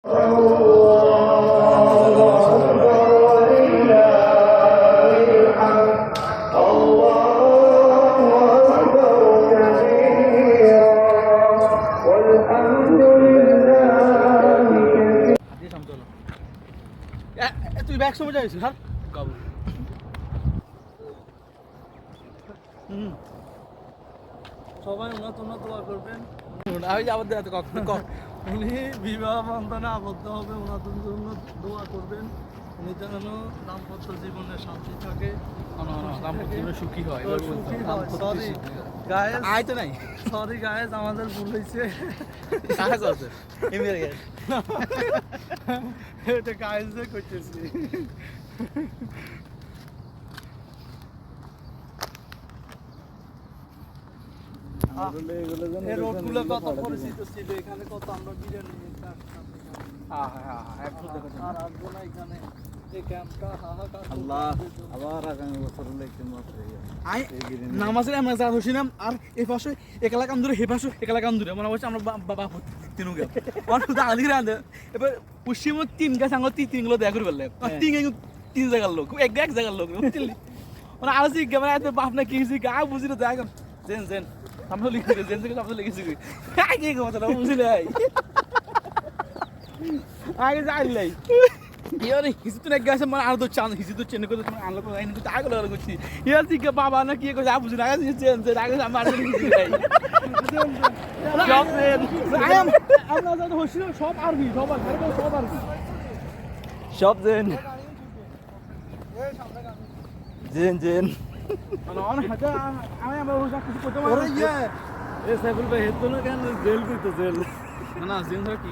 তুই ব্যাগ সময় যাইছিস হ্যাঁ কাবু সবাই উন্নত দোয়া করবেন। আমি আবার দেখাতে উনি বিবাহ বন্ধনে আবদ্ধ হবে, ওনাদের জন্য দোয়া করবেন। উনি যেন দাম্পত্য জীবনে শান্তি থাকে, দাম্পত্য জীবনে সুখী হয়। সরি গায়েস, আইতে নাই, সরি গায়েস, আমাদের ভুল হয়েছে। এটা গায়েসে করতেছি। রোডগুলো কত পরিচিত ছিল, এখানে কত আমরা বিরিয়ানি আর আসবো না এখানে। এই ক্যাম্পটা হাহাকার। আল্লাহ আবার আগামী বছর নামাজের আমরা যা হইছিলাম আর এই পাশে একলা কাম ধরে হে পাশে একলা কাম ধরে মনে হচ্ছে আমরা বাবা তিনু গেল আর শুধু আলি রাঁধে। এবার পশ্চিম তিন গাছ আঙুল তিন গুলো দেখা করে ফেললে তিন জায়গার লোক এক জায়গার লোক মানে আরো জিজ্ঞা মানে এত বাপ না কি গা বুঝি না দেখা জেন জেন আমরা লিখে জেন থেকে আমরা লিখেছি কি কথা বুঝলি আগে যাইলাই ইয়ারে হিসু তো গেছে মানে আর তো চান হিসু তো চেন করে তুমি আনলো করে আইনি তো আগে লাগা করছি ইয়ার জিজ্ঞা বাবা না কি কইছে বুঝি না আগে জেন জেন আগে আমরা আর লিখেছি ভাই আমরা যত হইছিল সব আরবি সব আরবি সব জেন জেন জেন মানে অন হাতে আমি আমরা ওই কিছু করতে পারি। ওরে ইয়া এ সাইফুল ভাই হেতো না কেন জেল কইতো জেল না জেল ধরে কি